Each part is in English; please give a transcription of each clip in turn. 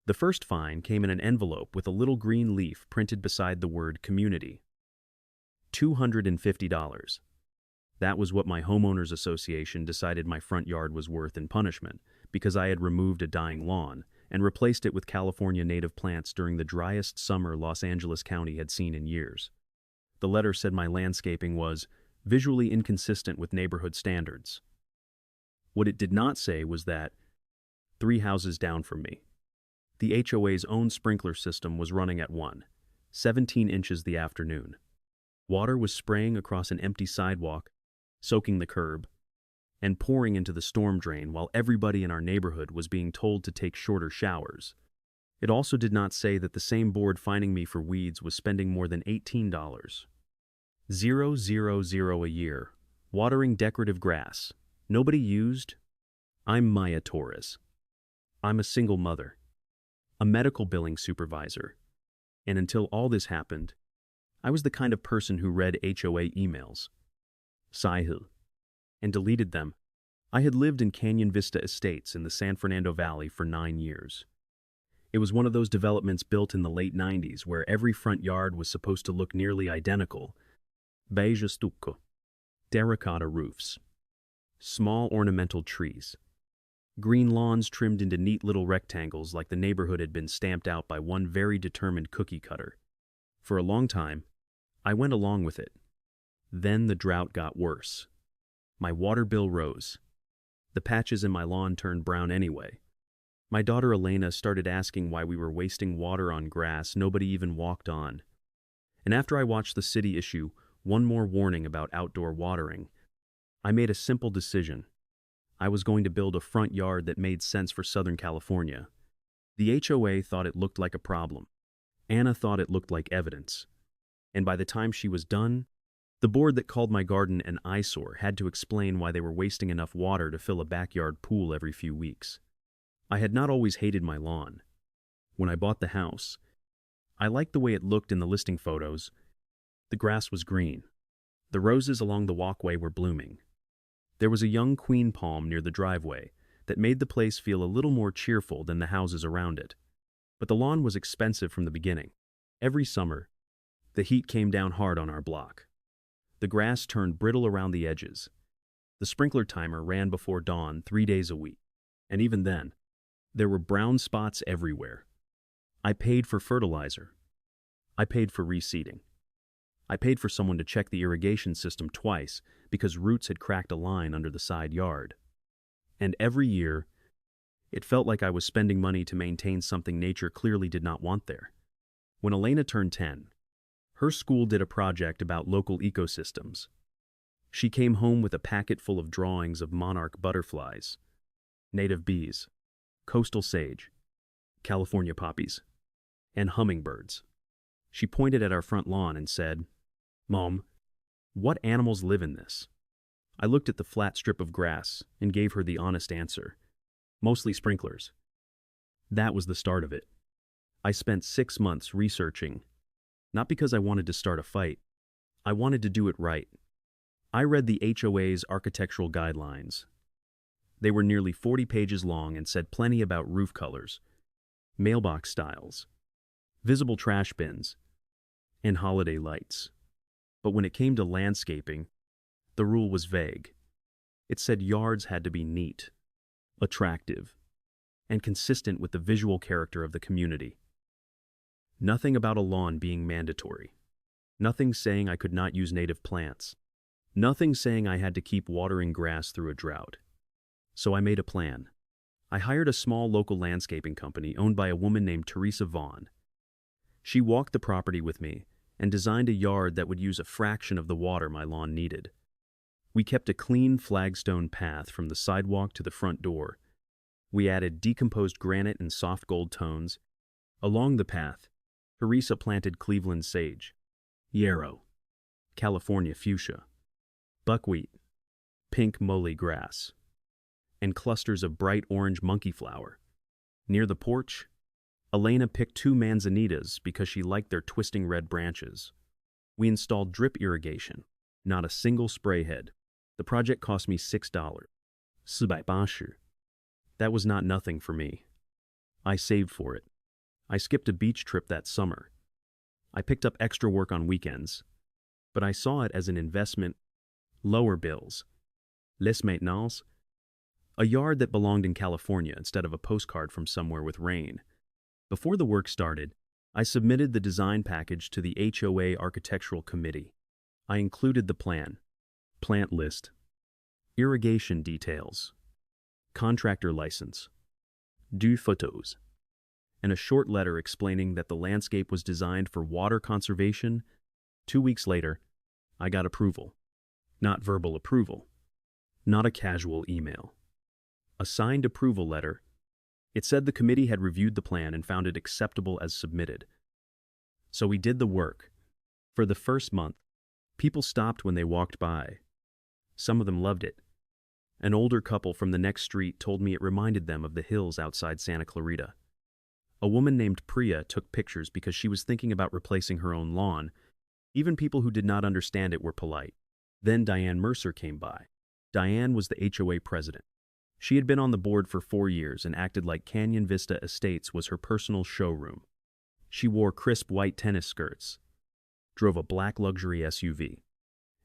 The first fine came in an envelope with a little green leaf printed beside the word community. $250. That was what my homeowners association decided my front yard was worth in punishment, because I had removed a dying lawn and replaced it with California native plants during the driest summer Los Angeles County had seen in years. The letter said my landscaping was visually inconsistent with neighborhood standards. What it did not say was that 3 houses down from me, the HOA's own sprinkler system was running at 17 inches the afternoon. Water was spraying across an empty sidewalk, soaking the curb, and pouring into the storm drain while everybody in our neighborhood was being told to take shorter showers. It also did not say that the same board fining me for weeds was spending more than $18. $000 a year, watering decorative grass. Nobody used. I'm Maya Torres. I'm a single mother, a medical billing supervisor, and until all this happened, I was the kind of person who read HOA emails, Sahil, and deleted them. I had lived in Canyon Vista Estates in the San Fernando Valley for 9 years. It was one of those developments built in the late 90s where every front yard was supposed to look nearly identical. Beige stucco, terracotta roofs, small ornamental trees, green lawns trimmed into neat little rectangles like the neighborhood had been stamped out by one very determined cookie cutter. For a long time, I went along with it. Then the drought got worse. My water bill rose. The patches in my lawn turned brown anyway. My daughter Elena started asking why we were wasting water on grass nobody even walked on. And after I watched the city issue one more warning about outdoor watering, I made a simple decision. I was going to build a front yard that made sense for Southern California. The HOA thought it looked like a problem. Anna thought it looked like evidence. And by the time she was done, the board that called my garden an eyesore had to explain why they were wasting enough water to fill a backyard pool every few weeks. I had not always hated my lawn. When I bought the house, I liked the way it looked in the listing photos. The grass was green. The roses along the walkway were blooming. There was a young queen palm near the driveway that made the place feel a little more cheerful than the houses around it. But the lawn was expensive from the beginning. Every summer, the heat came down hard on our block. The grass turned brittle around the edges. The sprinkler timer ran before dawn 3 days a week. And even then, there were brown spots everywhere. I paid for fertilizer. I paid for reseeding. I paid for someone to check the irrigation system twice because roots had cracked a line under the side yard. And every year, it felt like I was spending money to maintain something nature clearly did not want there. When Elena turned 10, her school did a project about local ecosystems. She came home with a packet full of drawings of monarch butterflies, native bees, coastal sage, California poppies, and hummingbirds. She pointed at our front lawn and said, "Mom, what animals live in this?" I looked at the flat strip of grass and gave her the honest answer. Mostly sprinklers. That was the start of it. I spent 6 months researching, not because I wanted to start a fight. I wanted to do it right. I read the HOA's architectural guidelines. They were nearly 40 pages long and said plenty about roof colors, mailbox styles, visible trash bins, and holiday lights. But when it came to landscaping, the rule was vague. It said yards had to be neat, attractive, and consistent with the visual character of the community. Nothing about a lawn being mandatory. Nothing saying I could not use native plants. Nothing saying I had to keep watering grass through a drought. So I made a plan. I hired a small local landscaping company owned by a woman named Teresa Vaughn. She walked the property with me and designed a yard that would use a fraction of the water my lawn needed. We kept a clean flagstone path from the sidewalk to the front door. We added decomposed granite and soft gold tones. Along the path, Teresa planted Cleveland sage, yarrow, California fuchsia, buckwheat, pink moly grass, and clusters of bright orange monkey flower. Near the porch, Elena picked 2 manzanitas because she liked their twisting red branches. We installed drip irrigation, not a single spray head. The project cost me $6. $480. That was not nothing for me. I saved for it. I skipped a beach trip that summer. I picked up extra work on weekends, but I saw it as an investment, lower bills, les maintenance, a yard that belonged in California instead of a postcard from somewhere with rain. Before the work started, I submitted the design package to the HOA Architectural Committee. I included the plan, plant list, irrigation details, contractor license, deux photos, and a short letter explaining that the landscape was designed for water conservation. 2 weeks later, I got approval. Not verbal approval. Not a casual email. A signed approval letter. It said the committee had reviewed the plan and found it acceptable as submitted. So we did the work. For the first month, people stopped when they walked by. Some of them loved it. An older couple from the next street told me it reminded them of the hills outside Santa Clarita. A woman named Priya took pictures because she was thinking about replacing her own lawn. Even people who did not understand it were polite. Then Diane Mercer came by. Diane was the HOA president. She had been on the board for 4 years and acted like Canyon Vista Estates was her personal showroom. She wore crisp white tennis skirts, drove a black luxury SUV,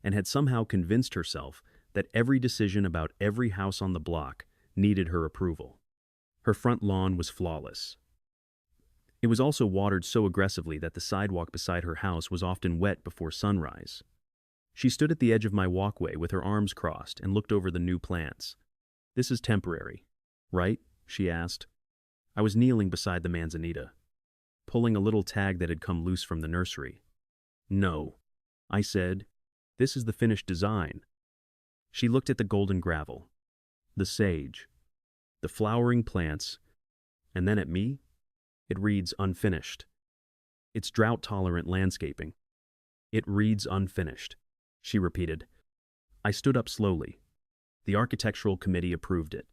and had somehow convinced herself that every decision about every house on the block needed her approval. Her front lawn was flawless. It was also watered so aggressively that the sidewalk beside her house was often wet before sunrise. She stood at the edge of my walkway with her arms crossed and looked over the new plants. "This is temporary, right?" she asked. I was kneeling beside the manzanita, pulling a little tag that had come loose from the nursery. "No," I said. "This is the finished design." She looked at the golden gravel, the sage, the flowering plants, and then at me. "It reads unfinished. It's drought-tolerant landscaping. It reads unfinished," she repeated. I stood up slowly. The architectural committee approved it.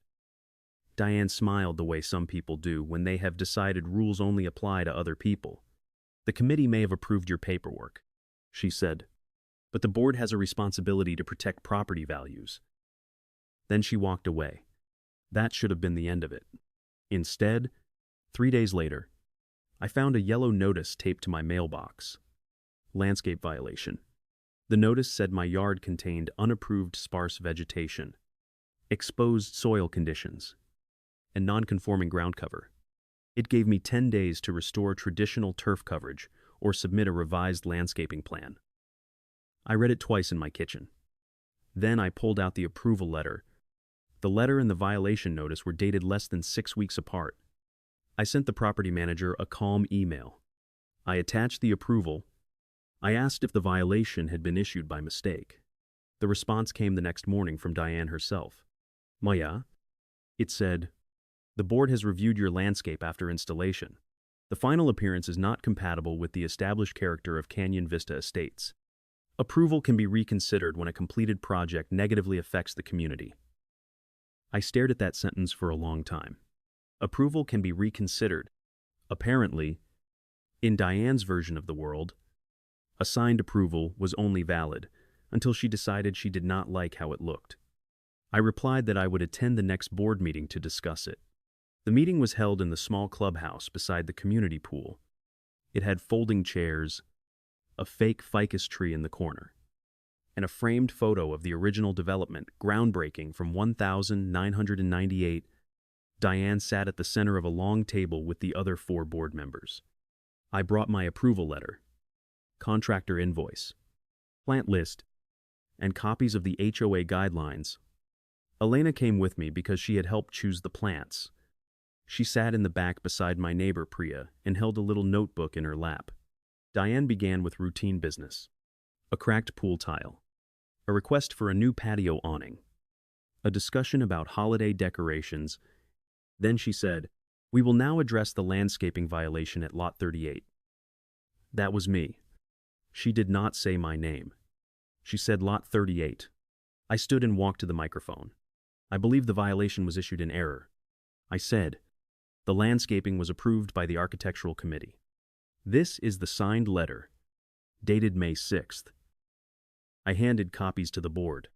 Diane smiled the way some people do when they have decided rules only apply to other people. "The committee may have approved your paperwork," she said, "but the board has a responsibility to protect property values." Then she walked away. That should have been the end of it. Instead, 3 days later, I found a yellow notice taped to my mailbox. Landscape violation. The notice said my yard contained unapproved sparse vegetation, exposed soil conditions, and non-conforming ground cover. It gave me 10 days to restore traditional turf coverage or submit a revised landscaping plan. I read it twice in my kitchen. Then I pulled out the approval letter. The letter and the violation notice were dated less than 6 weeks apart. I sent the property manager a calm email. I attached the approval. I asked if the violation had been issued by mistake. The response came the next morning from Diane herself. "Maya," it said, "the board has reviewed your landscape after installation. The final appearance is not compatible with the established character of Canyon Vista Estates. Approval can be reconsidered when a completed project negatively affects the community." I stared at that sentence for a long time. Approval can be reconsidered. Apparently, in Diane's version of the world, a signed approval was only valid until she decided she did not like how it looked. I replied that I would attend the next board meeting to discuss it. The meeting was held in the small clubhouse beside the community pool. It had folding chairs, a fake ficus tree in the corner, and a framed photo of the original development, groundbreaking from 1998. Diane sat at the center of a long table with the other 4 board members. I brought my approval letter, contractor invoice, plant list, and copies of the HOA guidelines. Elena came with me because she had helped choose the plants. She sat in the back beside my neighbor Priya and held a little notebook in her lap. Diane began with routine business: a cracked pool tile, a request for a new patio awning, a discussion about holiday decorations. Then she said, "We will now address the landscaping violation at Lot 38. That was me. She did not say my name. She said Lot 38. I stood and walked to the microphone. "I believe the violation was issued in error." I said, "The landscaping was approved by the architectural committee. This is the signed letter, dated May 6th. I handed copies to the board.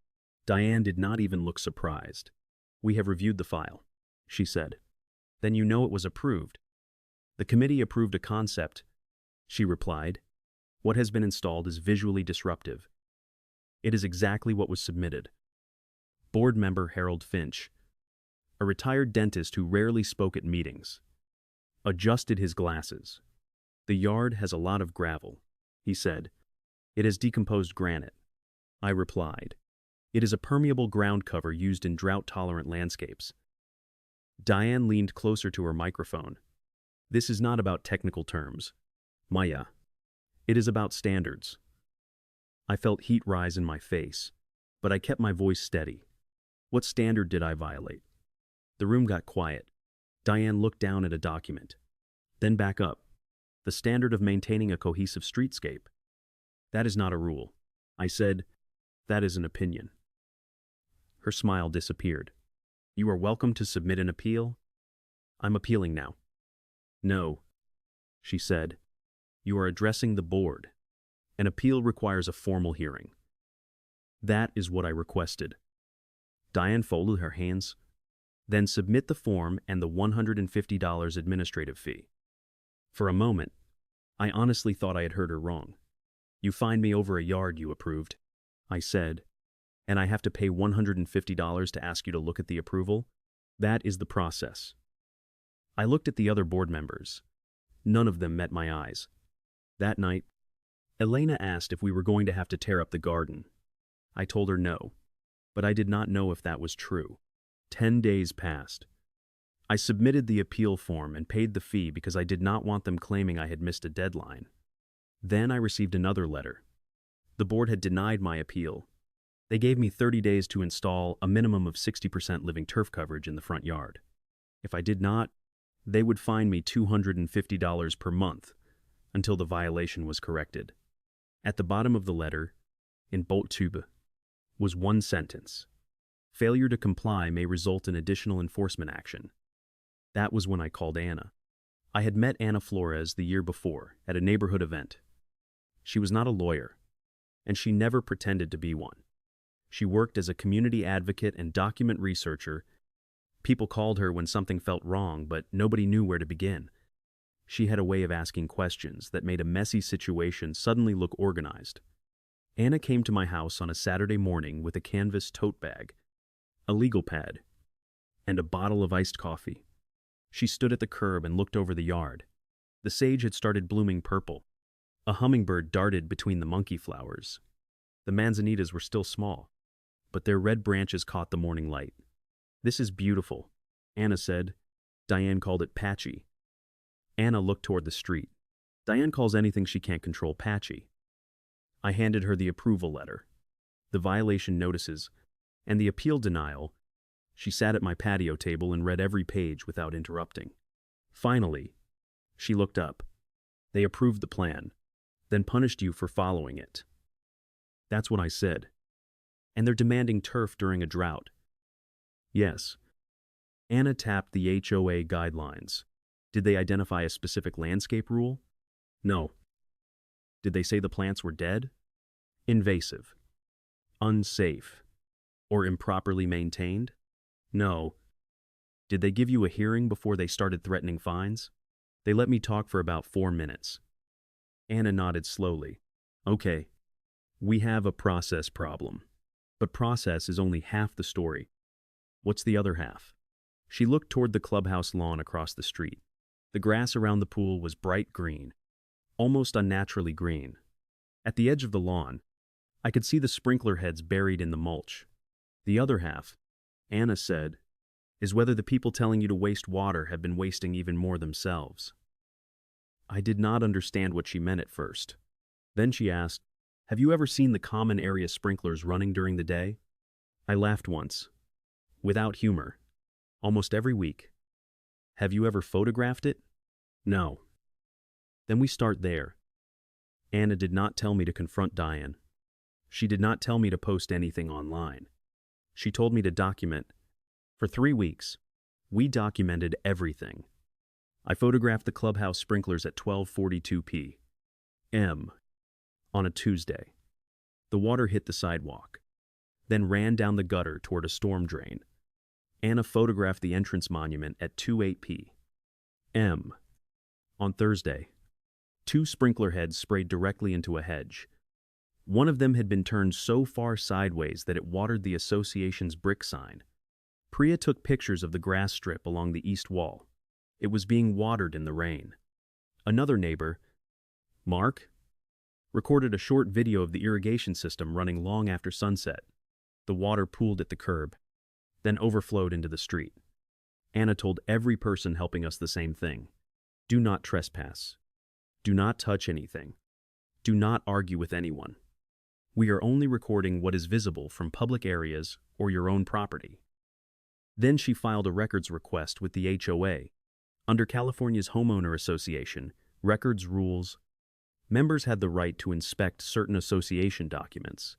Diane did not even look surprised. "We have reviewed the file," she said. "Then you know it was approved." The committee approved a concept, she replied. What has been installed is visually disruptive. It is exactly what was submitted. Board member Harold Finch, a retired dentist who rarely spoke at meetings, adjusted his glasses. The yard has a lot of gravel, he said. It has decomposed granite. I replied. It is a permeable ground cover used in drought-tolerant landscapes. Diane leaned closer to her microphone. This is not about technical terms, Maya. It is about standards. I felt heat rise in my face, but I kept my voice steady. What standard did I violate? The room got quiet. Diane looked down at a document, then back up. The standard of maintaining a cohesive streetscape. That is not a rule. I said, that is an opinion. Her smile disappeared. You are welcome to submit an appeal. I'm appealing now. No, she said. You are addressing the board. An appeal requires a formal hearing. That is what I requested. Diane folded her hands. Then submit the form and the $150 administrative fee. For a moment, I honestly thought I had heard her wrong. You fined me over a yard you approved, I said, and I have to pay $150 to ask you to look at the approval? That is the process. I looked at the other board members. None of them met my eyes. That night, Elena asked if we were going to have to tear up the garden. I told her no, but I did not know if that was true. 10 days passed. I submitted the appeal form and paid the fee because I did not want them claiming I had missed a deadline. Then I received another letter. The board had denied my appeal. They gave me 30 days to install a minimum of 60% living turf coverage in the front yard. If I did not, they would fine me $250 per month until the violation was corrected. At the bottom of the letter, in bold tube, was one sentence. Failure to comply may result in additional enforcement action. That was when I called Anna. I had met Anna Flores the year before at a neighborhood event. She was not a lawyer, and she never pretended to be one. She worked as a community advocate and document researcher. People called her when something felt wrong, but nobody knew where to begin. She had a way of asking questions that made a messy situation suddenly look organized. Anna came to my house on a Saturday morning with a canvas tote bag, a legal pad, and a bottle of iced coffee. She stood at the curb and looked over the yard. The sage had started blooming purple. A hummingbird darted between the monkey flowers. The manzanitas were still small, but their red branches caught the morning light. This is beautiful, Anna said. Diane called it patchy. Anna looked toward the street. Diane calls anything she can't control patchy. I handed her the approval letter, the violation notices, and the appeal denial. She sat at my patio table and read every page without interrupting. Finally, she looked up. They approved the plan, then punished you for following it. That's what I said. And they're demanding turf during a drought. Yes. Anna tapped the HOA guidelines. Did they identify a specific landscape rule? No. Did they say the plants were dead? Invasive? Unsafe? Or improperly maintained? No. Did they give you a hearing before they started threatening fines? They let me talk for about 4 minutes. Anna nodded slowly. Okay. We have a process problem. But process is only half the story. What's the other half? She looked toward the clubhouse lawn across the street. The grass around the pool was bright green, almost unnaturally green. At the edge of the lawn, I could see the sprinkler heads buried in the mulch. The other half, Anna said, is whether the people telling you to waste water have been wasting even more themselves. I did not understand what she meant at first. Then she asked, have you ever seen the common area sprinklers running during the day? I laughed once, without humor, almost every week. Have you ever photographed it? No. Then we start there. Anna did not tell me to confront Diane. She did not tell me to post anything online. She told me to document. For 3 weeks, we documented everything. I photographed the clubhouse sprinklers at 12:42 p.m. on a Tuesday. The water hit the sidewalk, then ran down the gutter toward a storm drain. Anna photographed the entrance monument at 2:08 p.m. On Thursday, two sprinkler heads sprayed directly into a hedge. One of them had been turned so far sideways that it watered the association's brick sign. Priya took pictures of the grass strip along the east wall. It was being watered in the rain. Another neighbor, Mark, recorded a short video of the irrigation system running long after sunset. The water pooled at the curb, then overflowed into the street. Anna told every person helping us the same thing. Do not trespass. Do not touch anything. Do not argue with anyone. We are only recording what is visible from public areas or your own property. Then she filed a records request with the HOA. Under California's Homeowner Association, records rules, members had the right to inspect certain association documents.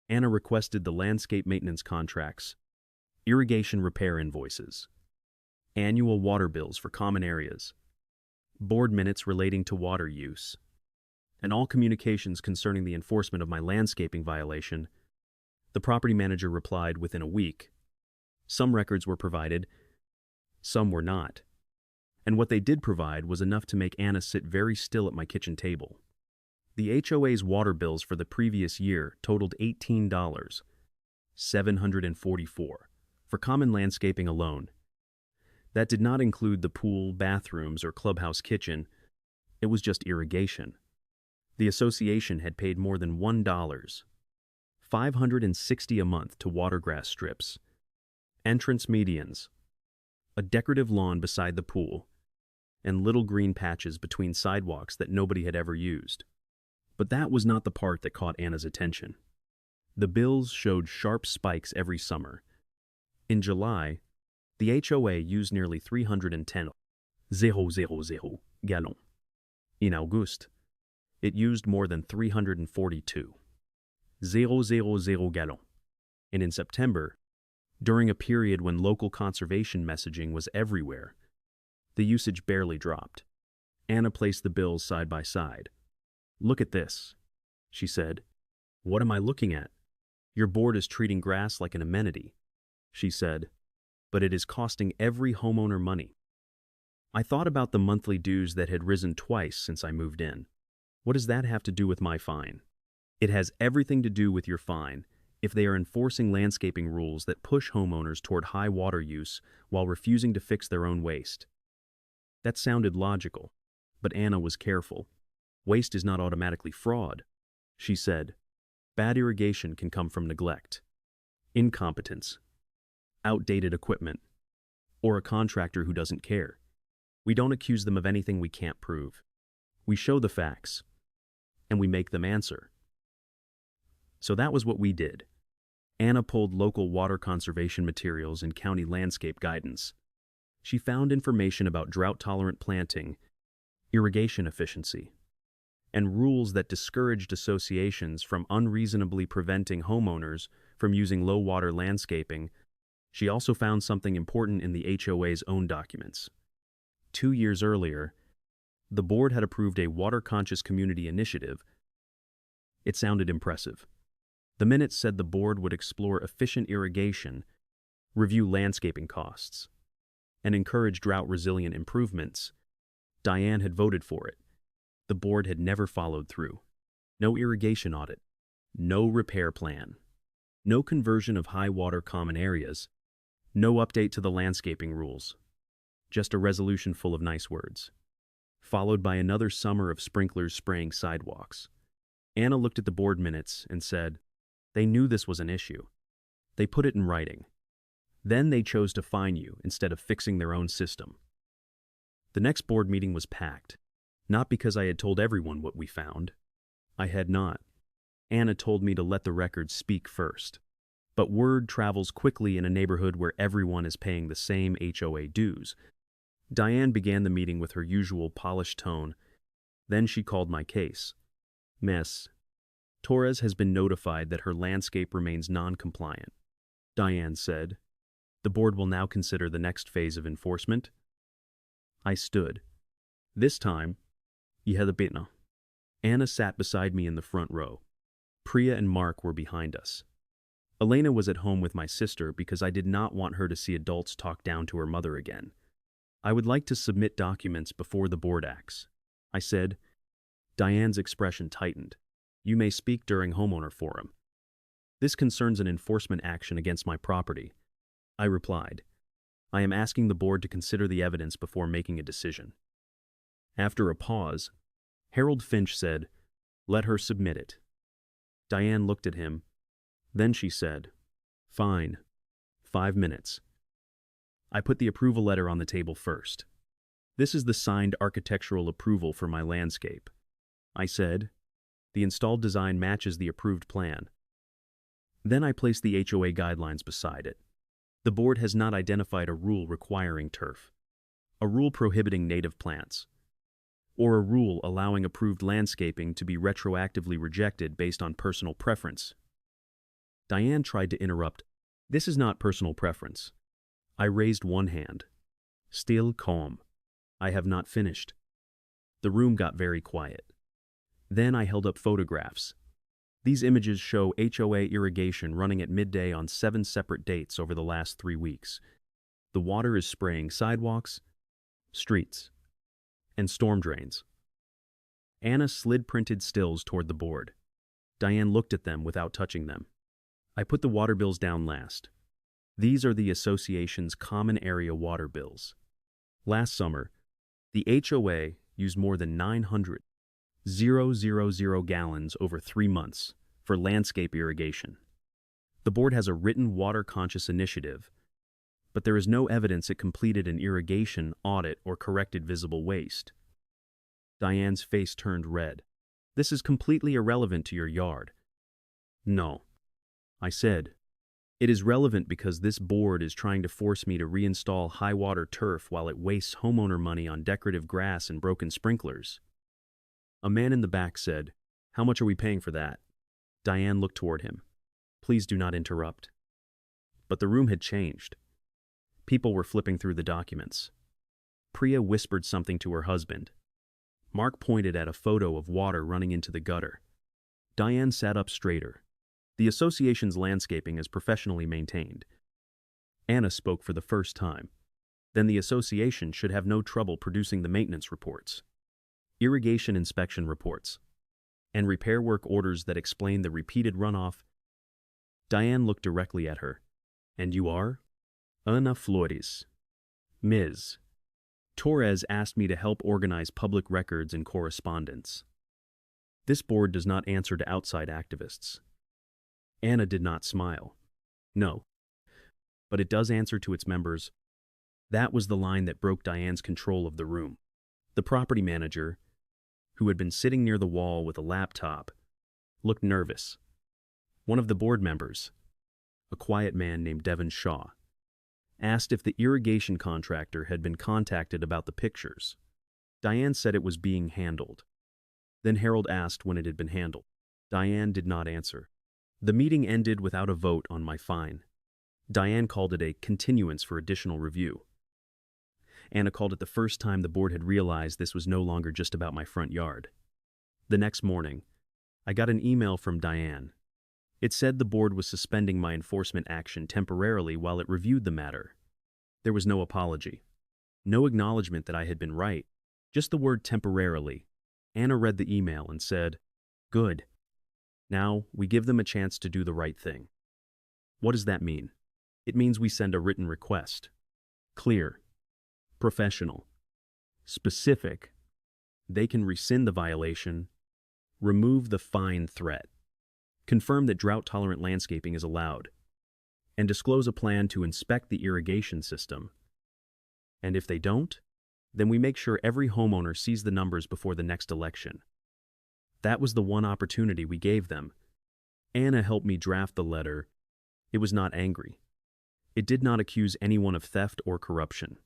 Anna requested the landscape maintenance contracts, irrigation repair invoices, annual water bills for common areas, board minutes relating to water use, and all communications concerning the enforcement of my landscaping violation. The property manager replied within a week. Some records were provided, some were not. And what they did provide was enough to make Anna sit very still at my kitchen table. The HOA's water bills for the previous year totaled $18,744 for common landscaping alone. That did not include the pool, bathrooms, or clubhouse kitchen. It was just irrigation. The association had paid more than $560 a month to water grass strips, entrance medians, a decorative lawn beside the pool, and little green patches between sidewalks that nobody had ever used. But that was not the part that caught Anna's attention. The bills showed sharp spikes every summer. In July, the HOA used nearly 310,000 gallons. In August, it used more than 342,000 gallons. And in September, during a period when local conservation messaging was everywhere, the usage barely dropped. Anna placed the bills side by side. Look at this, she said. What am I looking at? Your board is treating grass like an amenity, she said, but it is costing every homeowner money. I thought about the monthly dues that had risen twice since I moved in. What does that have to do with my fine? It has everything to do with your fine if they are enforcing landscaping rules that push homeowners toward high water use while refusing to fix their own waste. That sounded logical, but Anna was careful. Waste is not automatically fraud, she said. Bad irrigation can come from neglect, incompetence, outdated equipment, or a contractor who doesn't care. We don't accuse them of anything we can't prove. We show the facts, and we make them answer. So that was what we did. Anna pulled local water conservation materials and county landscape guidance. She found information about drought-tolerant planting, irrigation efficiency, and rules that discouraged associations from unreasonably preventing homeowners from using low-water landscaping. She also found something important in the HOA's own documents. 2 years earlier, the board had approved a water-conscious community initiative. It sounded impressive. The minutes said the board would explore efficient irrigation, review landscaping costs, and encourage drought-resilient improvements. Diane had voted for it. The board had never followed through. No irrigation audit, no repair plan, no conversion of high-water common areas, no update to the landscaping rules. Just a resolution full of nice words, followed by another summer of sprinklers spraying sidewalks. Anna looked at the board minutes and said, they knew this was an issue. They put it in writing. Then they chose to fine you instead of fixing their own system. The next board meeting was packed, not because I had told everyone what we found. I had not. Anna told me to let the records speak first. But word travels quickly in a neighborhood where everyone is paying the same HOA dues. Diane began the meeting with her usual polished tone. Then she called my case. Miss Torres has been notified that her landscape remains non-compliant, Diane said. The board will now consider the next phase of enforcement. I stood. This time, Yehedabitna. Anna sat beside me in the front row. Priya and Mark were behind us. Elena was at home with my sister because I did not want her to see adults talk down to her mother again. I would like to submit documents before the board acts, I said. Diane's expression tightened. You may speak during homeowner forum. This concerns an enforcement action against my property, I replied. I am asking the board to consider the evidence before making a decision. After a pause, Harold Finch said, Let her submit it. Diane looked at him. Then she said, Fine. 5 minutes. I put the approval letter on the table first. This is the signed architectural approval for my landscape, I said. The installed design matches the approved plan. Then I placed the HOA guidelines beside it. The board has not identified a rule requiring turf, a rule prohibiting native plants, or a rule allowing approved landscaping to be retroactively rejected based on personal preference. Diane tried to interrupt. This is not personal preference. I raised one hand. Still calm. I have not finished. The room got very quiet. Then I held up photographs. These images show HOA irrigation running at midday on 7 separate dates over the last 3 weeks. The water is spraying sidewalks, streets, and storm drains. Anna slid printed stills toward the board. Diane looked at them without touching them. I put the water bills down last. These are the association's common area water bills. Last summer, the HOA used more than 900,000 gallons over 3 months for landscape irrigation. The board has a written water-conscious initiative, but there is no evidence it completed an irrigation audit or corrected visible waste. Diane's face turned red. This is completely irrelevant to your yard. No, I said. It is relevant because this board is trying to force me to reinstall high-water turf while it wastes homeowner money on decorative grass and broken sprinklers. A man in the back said, How much are we paying for that? Diane looked toward him. Please do not interrupt. But the room had changed. People were flipping through the documents. Priya whispered something to her husband. Mark pointed at a photo of water running into the gutter. Diane sat up straighter. The association's landscaping is professionally maintained. Anna spoke for the first time. Then the association should have no trouble producing the maintenance reports, irrigation inspection reports, and repair work orders that explain the repeated runoff. Diane looked directly at her. And you are? Ana Flores. Ms. Torres asked me to help organize public records and correspondence. This board does not answer to outside activists. Anna did not smile. No. But it does answer to its members. That was the line that broke Diane's control of the room. The property manager, who had been sitting near the wall with a laptop, looked nervous. One of the board members, a quiet man named Devin Shaw, asked if the irrigation contractor had been contacted about the pictures. Diane said it was being handled. Then Harold asked when it had been handled. Diane did not answer. The meeting ended without a vote on my fine. Diane called it a continuance for additional review. Anna called it the first time the board had realized this was no longer just about my front yard. The next morning, I got an email from Diane. It said the board was suspending my enforcement action temporarily while it reviewed the matter. There was no apology, no acknowledgement that I had been right, just the word temporarily. Anna read the email and said, Good. Now, we give them a chance to do the right thing. What does that mean? It means we send a written request. Clear. Professional. Specific. They can rescind the violation, remove the fine threat, confirm that drought-tolerant landscaping is allowed, and disclose a plan to inspect the irrigation system. And if they don't, then we make sure every homeowner sees the numbers before the next election. That was the one opportunity we gave them. Anna helped me draft the letter. It was not angry. It did not accuse anyone of theft or corruption.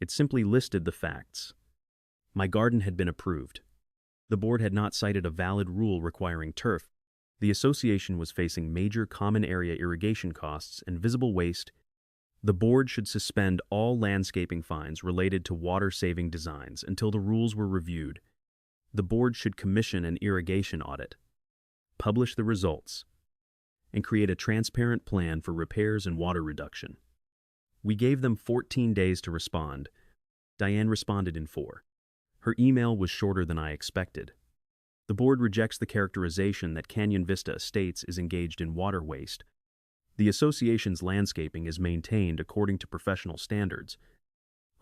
It simply listed the facts. My garden had been approved. The board had not cited a valid rule requiring turf. The association was facing major common area irrigation costs and visible waste. The board should suspend all landscaping fines related to water-saving designs until the rules were reviewed. The board should commission an irrigation audit, publish the results, and create a transparent plan for repairs and water reduction. We gave them 14 days to respond, Diane responded in 4. Her email was shorter than I expected. The board rejects the characterization that Canyon Vista Estates is engaged in water waste. The association's landscaping is maintained according to professional standards.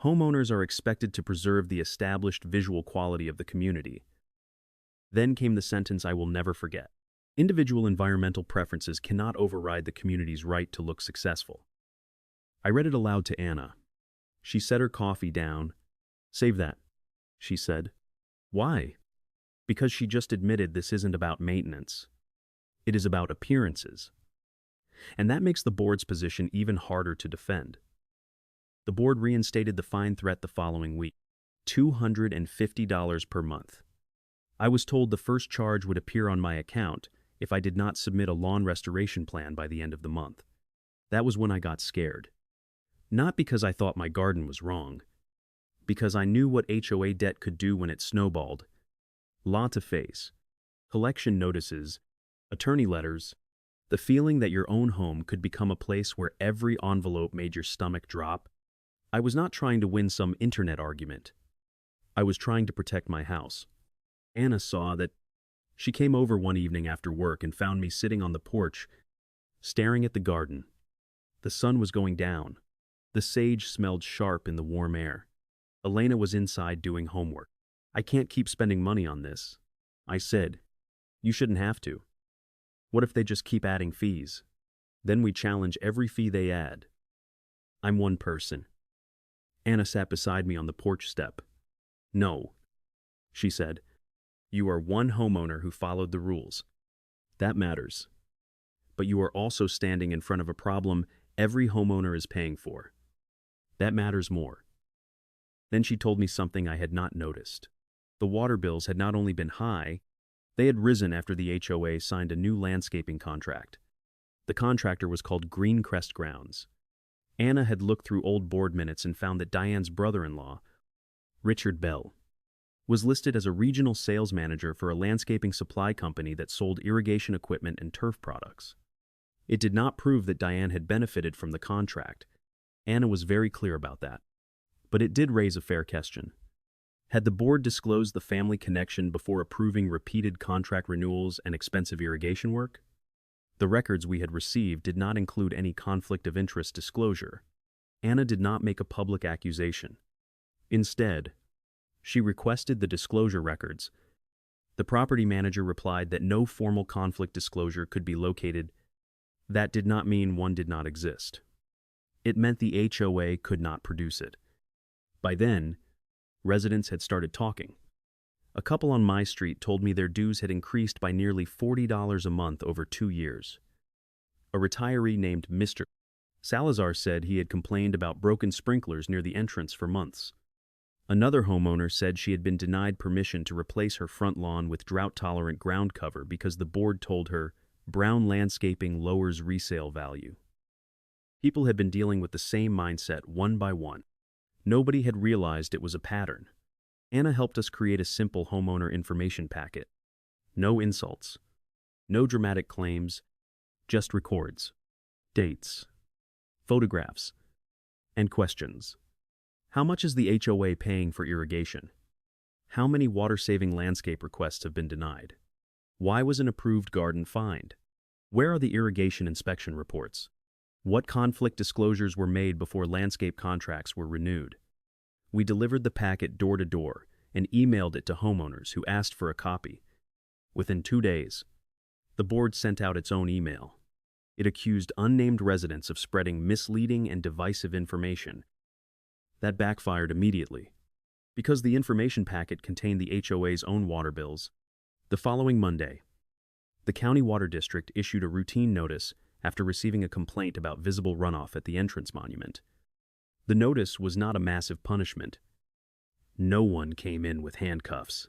Homeowners are expected to preserve the established visual quality of the community. Then came the sentence I will never forget. Individual environmental preferences cannot override the community's right to look successful. I read it aloud to Anna. She set her coffee down. Save that, she said. Why? Because she just admitted this isn't about maintenance. It is about appearances. And that makes the board's position even harder to defend. The board reinstated the fine threat the following week, $250 per month. I was told the first charge would appear on my account if I did not submit a lawn restoration plan by the end of the month. That was when I got scared. Not because I thought my garden was wrong, because I knew what HOA debt could do when it snowballed. Law to face, collection notices, attorney letters, the feeling that your own home could become a place where every envelope made your stomach drop. I was not trying to win some internet argument. I was trying to protect my house. Anna saw that. She came over one evening after work and found me sitting on the porch, staring at the garden. The sun was going down. The sage smelled sharp in the warm air. Elena was inside doing homework. I can't keep spending money on this, I said. You shouldn't have to. What if they just keep adding fees? Then we challenge every fee they add. I'm one person. Anna sat beside me on the porch step. No, she said. You are one homeowner who followed the rules. That matters. But you are also standing in front of a problem every homeowner is paying for. That matters more. Then she told me something I had not noticed. The water bills had not only been high, they had risen after the HOA signed a new landscaping contract. The contractor was called Greencrest Grounds. Anna had looked through old board minutes and found that Diane's brother-in-law, Richard Bell, was listed as a regional sales manager for a landscaping supply company that sold irrigation equipment and turf products. It did not prove that Diane had benefited from the contract. Anna was very clear about that. But it did raise a fair question. Had the board disclosed the family connection before approving repeated contract renewals and expensive irrigation work? The records we had received did not include any conflict of interest disclosure. Anna did not make a public accusation. Instead, she requested the disclosure records. The property manager replied that no formal conflict disclosure could be located. That did not mean one did not exist. It meant the HOA could not produce it. By then, residents had started talking. A couple on my street told me their dues had increased by nearly $40 a month over 2 years. A retiree named Mr. Salazar said he had complained about broken sprinklers near the entrance for months. Another homeowner said she had been denied permission to replace her front lawn with drought-tolerant ground cover because the board told her brown landscaping lowers resale value. People had been dealing with the same mindset one by one. Nobody had realized it was a pattern. Anna helped us create a simple homeowner information packet. No insults. No dramatic claims. Just records. Dates. Photographs. And questions. How much is the HOA paying for irrigation? How many water-saving landscape requests have been denied? Why was an approved garden fined? Where are the irrigation inspection reports? What conflict disclosures were made before landscape contracts were renewed? We delivered the packet door to door and emailed it to homeowners who asked for a copy. Within 2 days, the board sent out its own email. It accused unnamed residents of spreading misleading and divisive information. That backfired immediately. Because the information packet contained the HOA's own water bills, the following Monday, the County Water District issued a routine notice after receiving a complaint about visible runoff at the entrance monument. The notice was not a massive punishment. No one came in with handcuffs.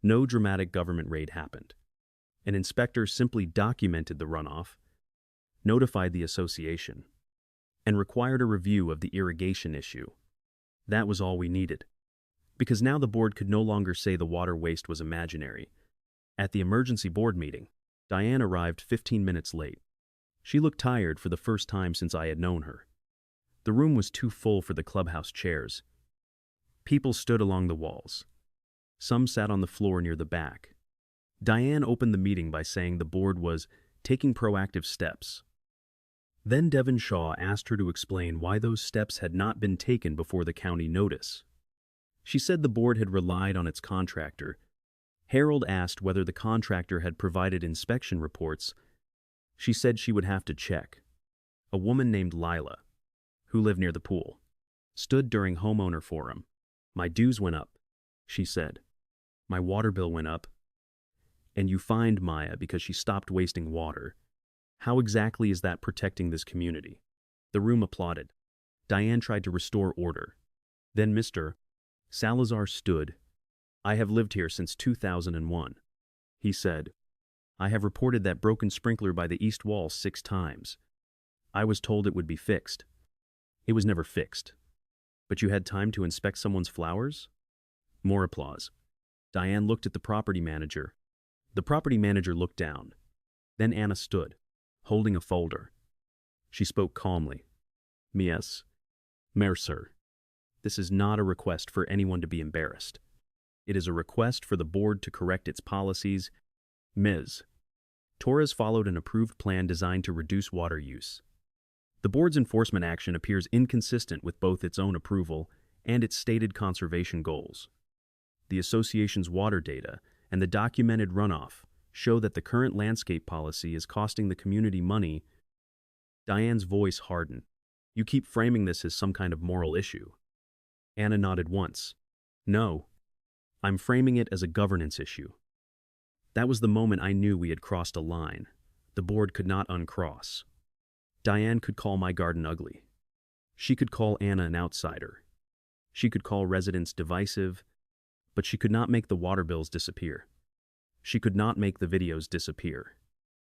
No dramatic government raid happened. An inspector simply documented the runoff, notified the association, and required a review of the irrigation issue. That was all we needed. Because now the board could no longer say the water waste was imaginary. At the emergency board meeting, Diane arrived 15 minutes late. She looked tired for the first time since I had known her. The room was too full for the clubhouse chairs. People stood along the walls. Some sat on the floor near the back. Diane opened the meeting by saying the board was taking proactive steps. Then Devon Shaw asked her to explain why those steps had not been taken before the county notice. She said the board had relied on its contractor. Harold asked whether the contractor had provided inspection reports. She said she would have to check. A woman named Lila, who lived near the pool, stood during homeowner forum. My dues went up, she said. My water bill went up. And you fined Maya because she stopped wasting water. How exactly is that protecting this community? The room applauded. Diane tried to restore order. Then Mr. Salazar stood. I have lived here since 2001. He said, I have reported that broken sprinkler by the east wall 6 times. I was told it would be fixed. It was never fixed. But you had time to inspect someone's flowers? More applause. Diane looked at the property manager. The property manager looked down. Then Anna stood, holding a folder. She spoke calmly. Mies, Mercer, this is not a request for anyone to be embarrassed. It is a request for the board to correct its policies. Ms. Torres followed an approved plan designed to reduce water use. The board's enforcement action appears inconsistent with both its own approval and its stated conservation goals. The association's water data and the documented runoff show that the current landscape policy is costing the community money. Diane's voice hardened. You keep framing this as some kind of moral issue. Anna nodded once. No, I'm framing it as a governance issue. That was the moment I knew we had crossed a line the board could not uncross. Diane could call my garden ugly. She could call Anna an outsider. She could call residents divisive, but she could not make the water bills disappear. She could not make the videos disappear.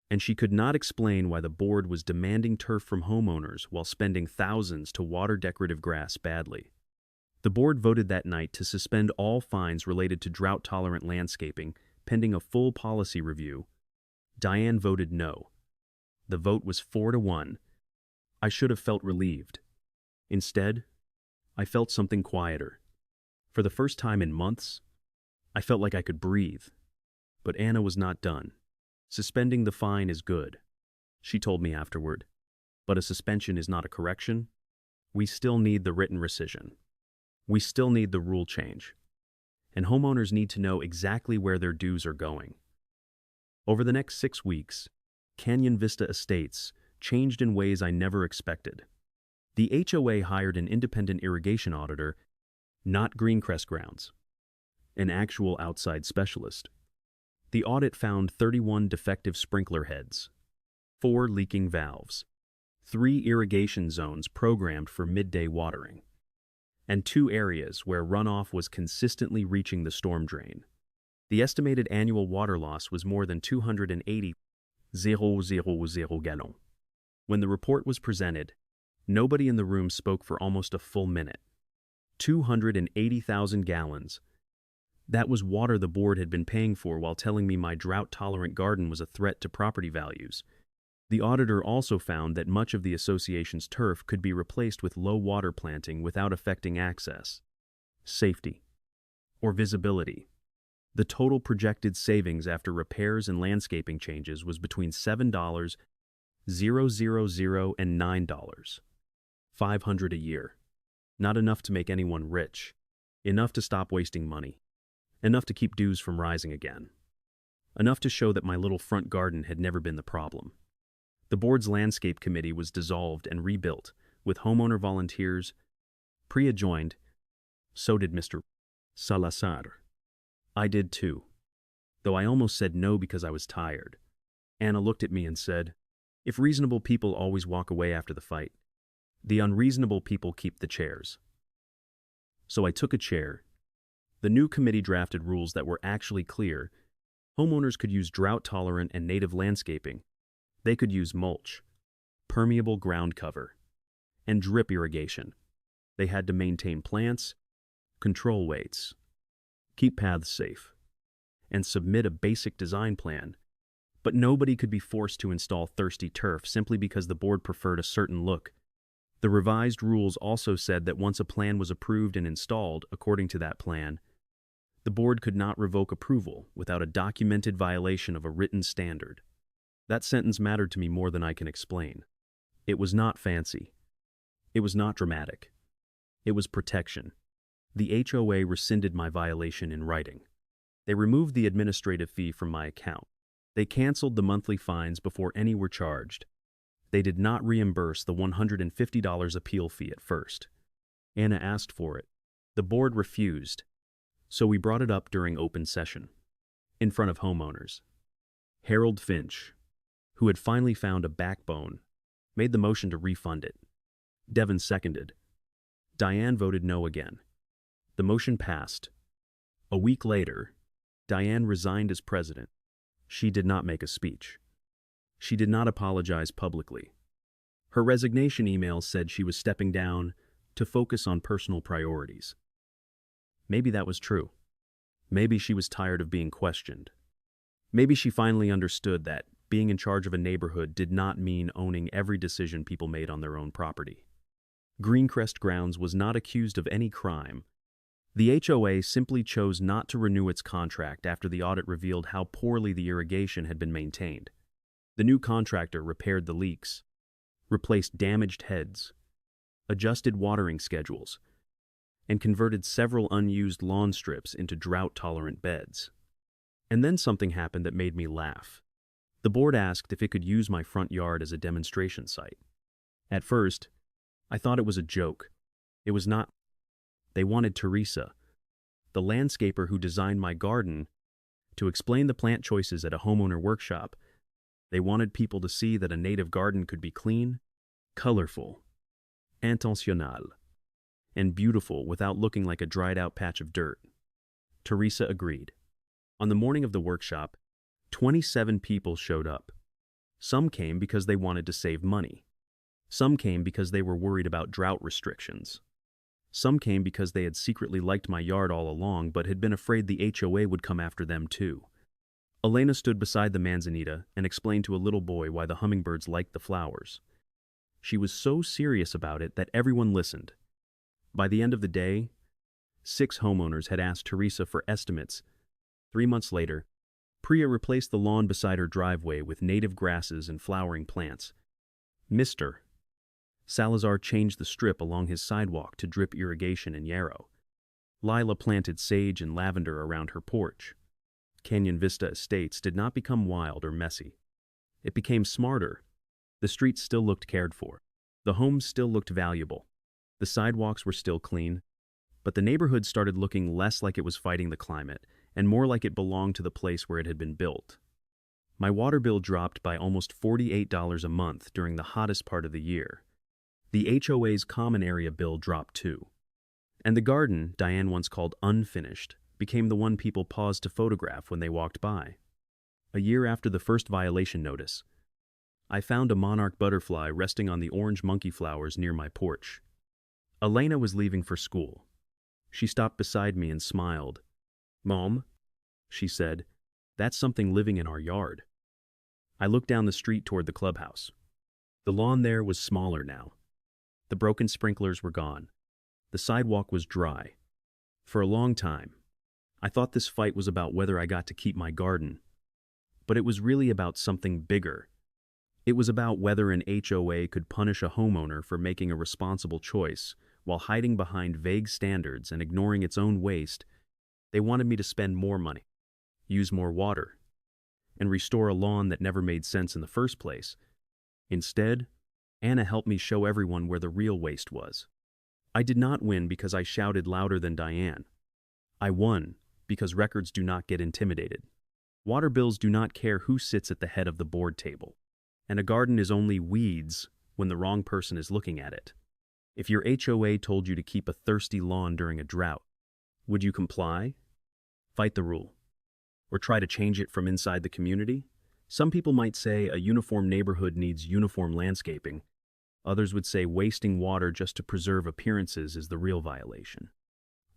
And she could not explain why the board was demanding turf from homeowners while spending thousands to water decorative grass badly. The board voted that night to suspend all fines related to drought-tolerant landscaping pending a full policy review. Diane voted no. The vote was 4-1. I should have felt relieved. Instead, I felt something quieter. For the first time in months, I felt like I could breathe. But Anna was not done. Suspending the fine is good, she told me afterward. But a suspension is not a correction. We still need the written rescission. We still need the rule change. And homeowners need to know exactly where their dues are going. Over the next 6 weeks, Canyon Vista Estates changed in ways I never expected. The HOA hired an independent irrigation auditor, not Greencrest Grounds, an actual outside specialist. The audit found 31 defective sprinkler heads, 4 leaking valves, 3 irrigation zones programmed for midday watering, and 2 areas where runoff was consistently reaching the storm drain. The estimated annual water loss was more than 280,000 gallons. When the report was presented, nobody in the room spoke for almost a full minute. 280,000 gallons. That was water the board had been paying for while telling me my drought-tolerant garden was a threat to property values. The auditor also found that much of the association's turf could be replaced with low-water planting without affecting access, safety, or visibility. The total projected savings after repairs and landscaping changes was between $7,000 and $9,000. $500 a year. Not enough to make anyone rich. Enough to stop wasting money. Enough to keep dues from rising again. Enough to show that my little front garden had never been the problem. The board's landscape committee was dissolved and rebuilt, with homeowner volunteers. Priya joined. So did Mr. Salazar. I did too, though I almost said no because I was tired. Anna looked at me and said, if reasonable people always walk away after the fight, the unreasonable people keep the chairs. So I took a chair. The new committee drafted rules that were actually clear. Homeowners could use drought-tolerant and native landscaping. They could use mulch, permeable ground cover, and drip irrigation. They had to maintain plants, control weights, keep paths safe, and submit a basic design plan. But nobody could be forced to install thirsty turf simply because the board preferred a certain look. The revised rules also said that once a plan was approved and installed according to that plan, the board could not revoke approval without a documented violation of a written standard. That sentence mattered to me more than I can explain. It was not fancy. It was not dramatic. It was protection. The HOA rescinded my violation in writing. They removed the administrative fee from my account. They canceled the monthly fines before any were charged. They did not reimburse the $150 appeal fee at first. Anna asked for it. The board refused, so we brought it up during open session, in front of homeowners. Harold Finch, who had finally found a backbone, made the motion to refund it. Devin seconded. Diane voted no again. The motion passed. A week later, Diane resigned as president. She did not make a speech. She did not apologize publicly. Her resignation email said she was stepping down to focus on personal priorities. Maybe that was true. Maybe she was tired of being questioned. Maybe she finally understood that being in charge of a neighborhood did not mean owning every decision people made on their own property. Greencrest Grounds was not accused of any crime. The HOA simply chose not to renew its contract after the audit revealed how poorly the irrigation had been maintained. The new contractor repaired the leaks, replaced damaged heads, adjusted watering schedules, and converted several unused lawn strips into drought-tolerant beds. And then something happened that made me laugh. The board asked if it could use my front yard as a demonstration site. At first, I thought it was a joke. It was not. They wanted Teresa, the landscaper who designed my garden, to explain the plant choices at a homeowner workshop. They wanted people to see that a native garden could be clean, colorful, intentionnel, and beautiful without looking like a dried-out patch of dirt. Teresa agreed. On the morning of the workshop, 27 people showed up. Some came because they wanted to save money. Some came because they were worried about drought restrictions. Some came because they had secretly liked my yard all along but had been afraid the HOA would come after them too. Elena stood beside the manzanita and explained to a little boy why the hummingbirds liked the flowers. She was so serious about it that everyone listened. By the end of the day, 6 homeowners had asked Teresa for estimates. 3 months later, Priya replaced the lawn beside her driveway with native grasses and flowering plants. Mr. Salazar changed the strip along his sidewalk to drip irrigation and yarrow. Lila planted sage and lavender around her porch. Canyon Vista Estates did not become wild or messy. It became smarter. The streets still looked cared for. The homes still looked valuable. The sidewalks were still clean. But the neighborhood started looking less like it was fighting the climate and more like it belonged to the place where it had been built. My water bill dropped by almost $48 a month during the hottest part of the year. The HOA's common area bill dropped too. And the garden Diane once called unfinished became the one people paused to photograph when they walked by. A year after the first violation notice, I found a monarch butterfly resting on the orange monkey flowers near my porch. Elena was leaving for school. She stopped beside me and smiled. "Mom," she said, "that's something living in our yard." I looked down the street toward the clubhouse. The lawn there was smaller now. The broken sprinklers were gone. The sidewalk was dry. For a long time, I thought this fight was about whether I got to keep my garden. But it was really about something bigger. It was about whether an HOA could punish a homeowner for making a responsible choice while hiding behind vague standards and ignoring its own waste. They wanted me to spend more money, use more water, and restore a lawn that never made sense in the first place. Instead, Anna helped me show everyone where the real waste was. I did not win because I shouted louder than Diane. I won because records do not get intimidated. Water bills do not care who sits at the head of the board table. And a garden is only weeds when the wrong person is looking at it. If your HOA told you to keep a thirsty lawn during a drought, would you comply? Fight the rule? Or try to change it from inside the community? Some people might say a uniform neighborhood needs uniform landscaping. Others would say wasting water just to preserve appearances is the real violation.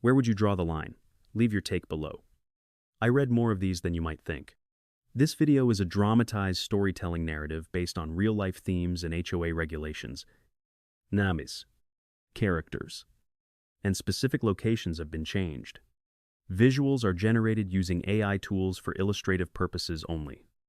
Where would you draw the line? Leave your take below. I read more of these than you might think. This video is a dramatized storytelling narrative based on real-life themes and HOA regulations. names, characters, and specific locations have been changed. Visuals are generated using AI tools for illustrative purposes only.